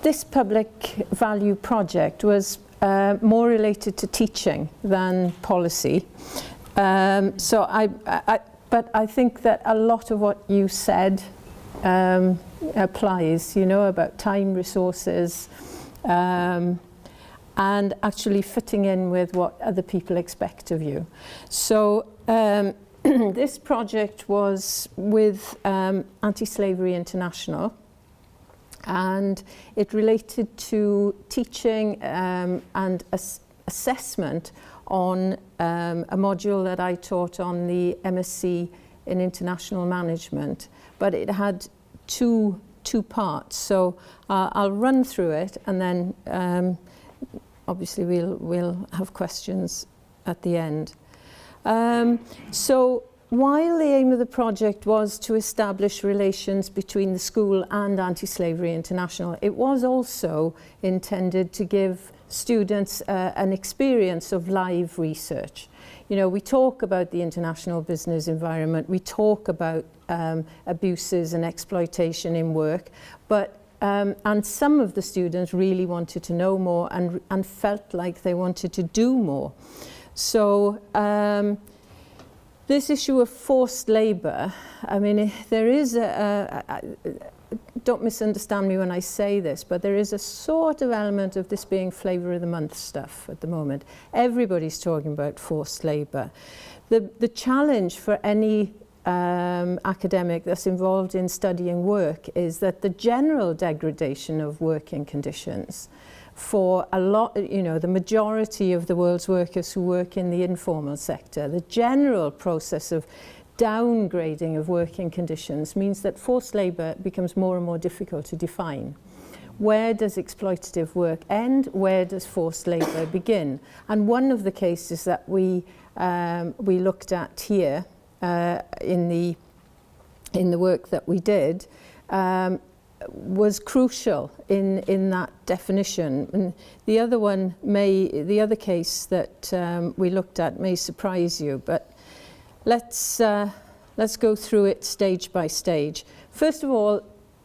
this public value project was more related to teaching than policy. So but I think that a lot of what you said applies, you know, about time, resources, and actually fitting in with what other people expect of you. So this project was with Anti-Slavery International, and it related to teaching and assessment on a module that I taught on the MSc in International Management, but it had two parts. So I'll run through it, and then obviously we'll have questions at the end. So while the aim of the project was to establish relations between the school and Anti-Slavery International, it was also intended to give students an experience of live research. You know, we talk about the international business environment, we talk about abuses and exploitation in work, but and some of the students really wanted to know more and felt like they wanted to do more. So this issue of forced labour, I mean, there is don't misunderstand me when I say this, but there is a sort of element of this being flavour of the month stuff at the moment. Everybody's talking about forced labour. The challenge for any academic that's involved in studying work is that the general degradation of working conditions for a lot, you know, the majority of the world's workers who work in the informal sector, the general process of downgrading of working conditions means that forced labour becomes more and more difficult to define. Where does exploitative work end? Where does forced labour begin? And one of the cases that we looked at here in the work that we did was crucial in that definition. And the other case that we looked at may surprise you, but let's go through it stage by stage. First of all,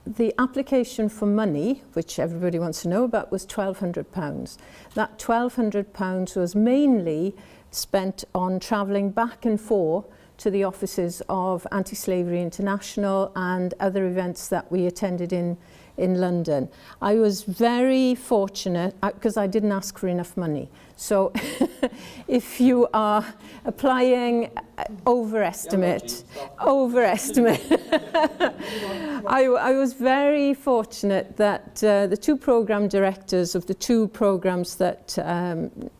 the application for money, which everybody wants to know about, was £1,200. That £1,200 was mainly spent on travelling back and forth to the offices of Anti-Slavery International and other events that we attended in London. I was very fortunate because I didn't ask for enough money. So if you are applying, overestimate. I was very fortunate that the two program directors of the two programs that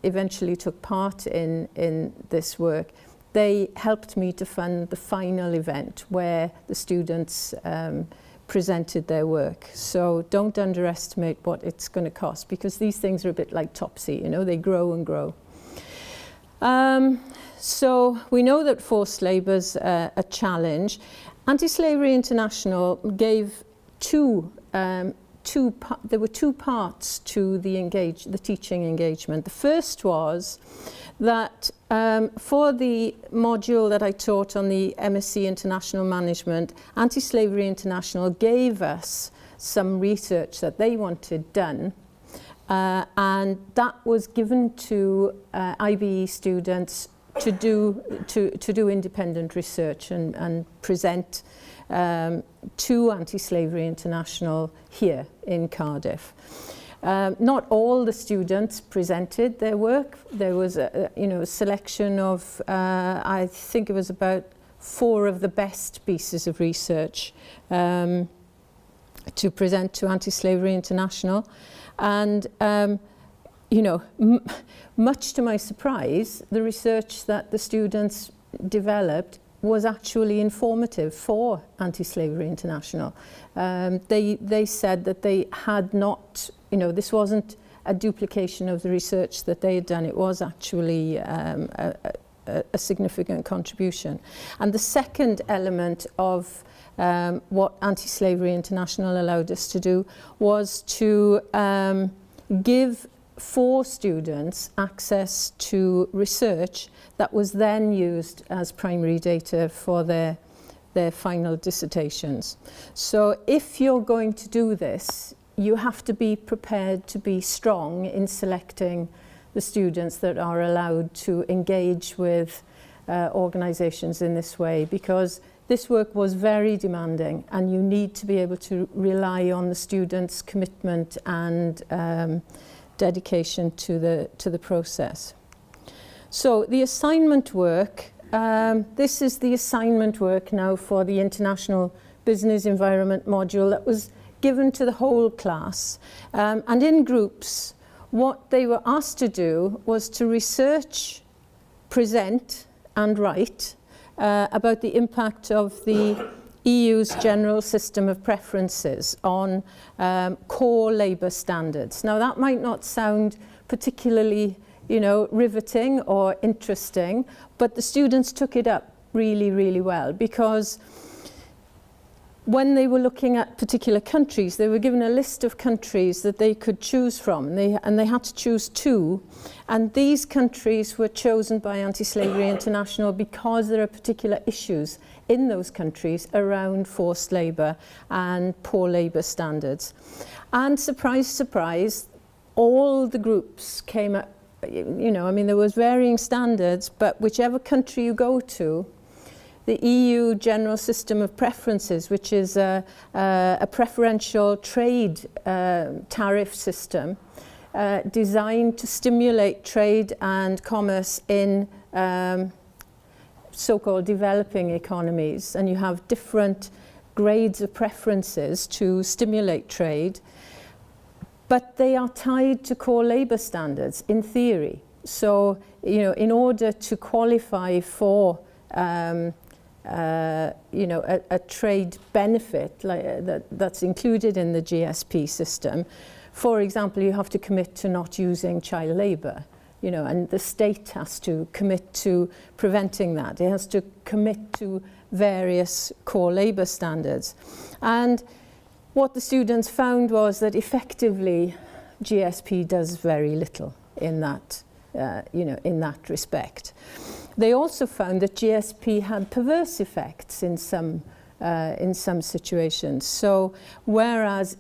eventually took part in this work, they helped me to fund the final event where the students presented their work. So don't underestimate what it's going to cost, because these things are a bit like Topsy, you know, they grow and grow. So we know that forced labour is a challenge. Anti-Slavery International gave there were two parts to the teaching engagement. The first was that for the module that I taught on the MSc International Management, Anti-Slavery International gave us some research that they wanted done, and that was given to IBE students to do independent research and present to Anti-Slavery International here in Cardiff. Not all the students presented their work. There was a selection of, I think it was about 4 of the best pieces of research to present to Anti-Slavery International. And, much to my surprise, the research that the students developed was actually informative for Anti-Slavery International. They said that they had not, this wasn't a duplication of the research that they had done. It was actually a significant contribution. And the second element of what Anti-Slavery International allowed us to do was to give 4 students access to research that was then used as primary data for their final dissertations. So if you're going to do this, you have to be prepared to be strong in selecting the students that are allowed to engage with organisations in this way, because this work was very demanding and you need to be able to rely on the students' commitment and dedication to the process. So the assignment work, this is the assignment work now for the International Business Environment module that was given to the whole class. And in groups, what they were asked to do was to research, present and write about the impact of the EU's general system of preferences on core labour standards. Now that might not sound particularly, riveting or interesting, but the students took it up really, really well, because when they were looking at particular countries, they were given a list of countries that they could choose from, and they had to choose 2. And these countries were chosen by Anti-Slavery International because there are particular issues in those countries around forced labour and poor labour standards. And surprise, surprise, all the groups came up, there was varying standards, but whichever country you go to, the EU General System of Preferences, which is a preferential trade tariff system designed to stimulate trade and commerce in so-called developing economies. And you have different grades of preferences to stimulate trade, but they are tied to core labour standards in theory. So, in order to qualify for a trade benefit that's included in the GSP system. For example, you have to commit to not using child labour, and the state has to commit to preventing that. It has to commit to various core labour standards. And what the students found was that effectively GSP does very little in that, in that respect. They also found that GSP had perverse effects in some situations. So whereas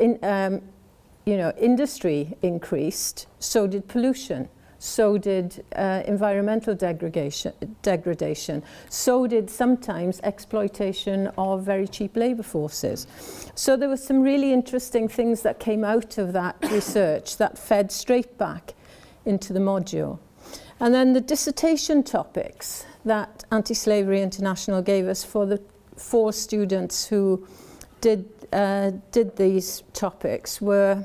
industry increased, so did pollution, so did environmental degradation, so did sometimes exploitation of very cheap labour forces. So there were some really interesting things that came out of that research that fed straight back into the module. And then the dissertation topics that Anti-Slavery International gave us for the 4 students who did these topics were,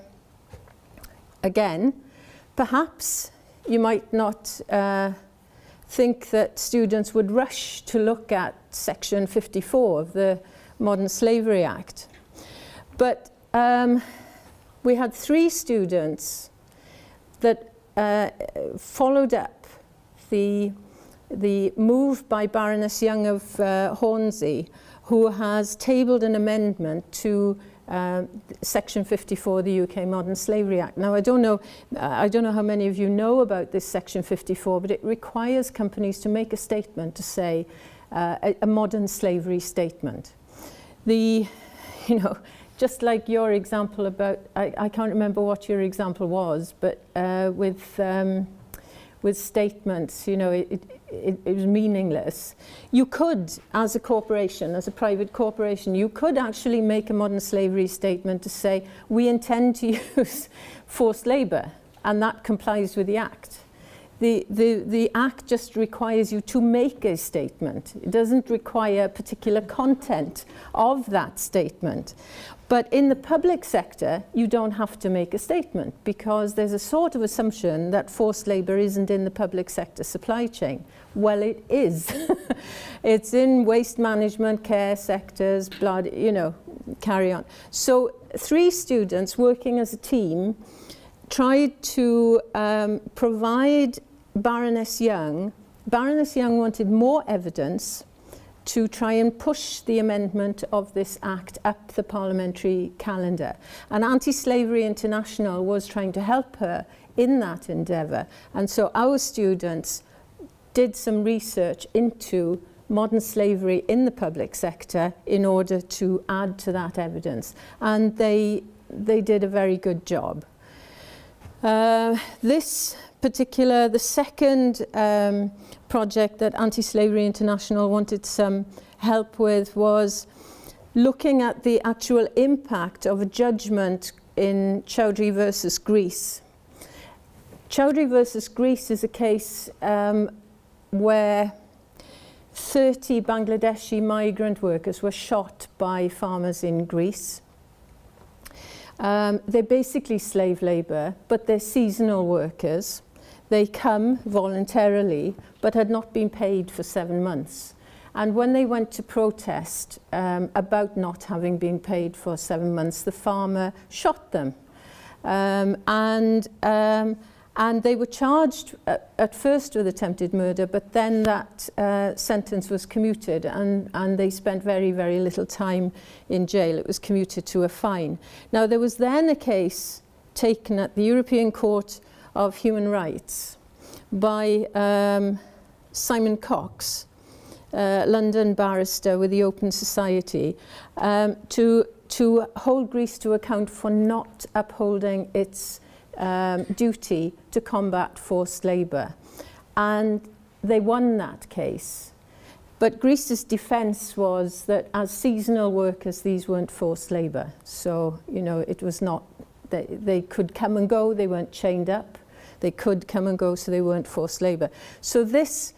again, perhaps you might not think that students would rush to look at Section 54 of the Modern Slavery Act. But we had 3 students that followed up the move by Baroness Young of Hornsey, who has tabled an amendment to Section 54 of the UK Modern Slavery Act. Now, I don't know how many of you know about this Section 54, but it requires companies to make a statement to say a modern slavery statement. Just like your example about, I can't remember what your example was, but with statements, it was meaningless. You could, as a corporation, as a private corporation, you could actually make a modern slavery statement to say, we intend to use forced labour, and that complies with the Act. The Act just requires you to make a statement. It doesn't require particular content of that statement. But in the public sector, you don't have to make a statement, because there's a sort of assumption that forced labour isn't in the public sector supply chain. Well, it is. It's in waste management, care sectors, blood, carry on. So 3 students working as a team tried to provide Baroness Young. Baroness Young wanted more evidence to try and push the amendment of this Act up the parliamentary calendar. And Anti-Slavery International was trying to help her in that endeavour. And so our students did some research into modern slavery in the public sector in order to add to that evidence. And they they did a very good job. This particular, the second project that Anti-Slavery International wanted some help with was looking at the actual impact of a judgment in Chowdhury versus Greece. Chowdhury versus Greece is a case where 30 Bangladeshi migrant workers were shot by farmers in Greece. They're basically slave labour, but they're seasonal workers. They come voluntarily, but had not been paid for 7 months. And when they went to protest about not having been paid for 7 months, the farmer shot them. And they were charged at first with attempted murder, but then that sentence was commuted, and they spent very, very little time in jail. It was commuted to a fine. Now, there was then a case taken at the European Court of Human Rights by Simon Cox, London barrister with the Open Society, to hold Greece to account for not upholding its duty to combat forced labour. And they won that case. But Greece's defence was that as seasonal workers, these weren't forced labour. So, you know, it was not, they could come and go, they weren't chained up. They could come and go, so they weren't forced labour. So this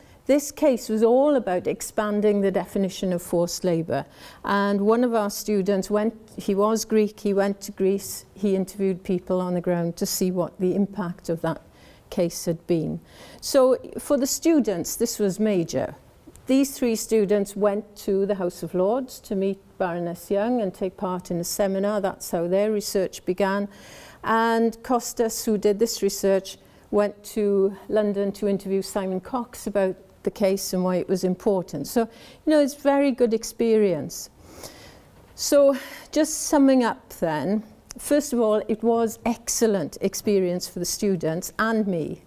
case was all about expanding the definition of forced labour. And one of our students he was Greek, he went to Greece, he interviewed people on the ground to see what the impact of that case had been. So for the students, this was major. These 3 students went to the House of Lords to meet Baroness Young and take part in a seminar. That's how their research began. And Costas, who did this research, went to London to interview Simon Cox about the case and why it was important. So, you know, it's very good experience. So, just summing up then, first of all, it was excellent experience for the students and me.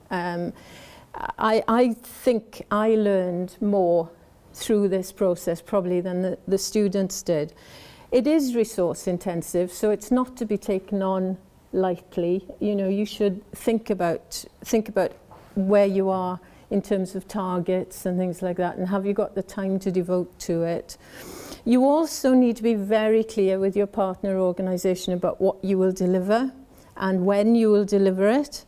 I think I learned more through this process probably than the students did. It is resource intensive, so it's not to be taken on lightly. You know, you should think about where you are in terms of targets and things like that, and have you got the time to devote to it. You also need to be very clear with your partner organisation about what you will deliver and when you will deliver it.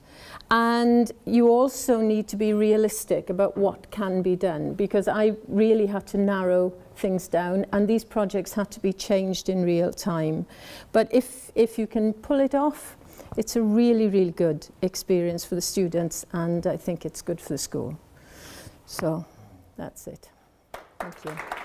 And you also need to be realistic about what can be done, because I really had to narrow things down, and these projects had to be changed in real time. But if you can pull it off, it's a really, really good experience for the students, and I think it's good for the school. So that's it. Thank you.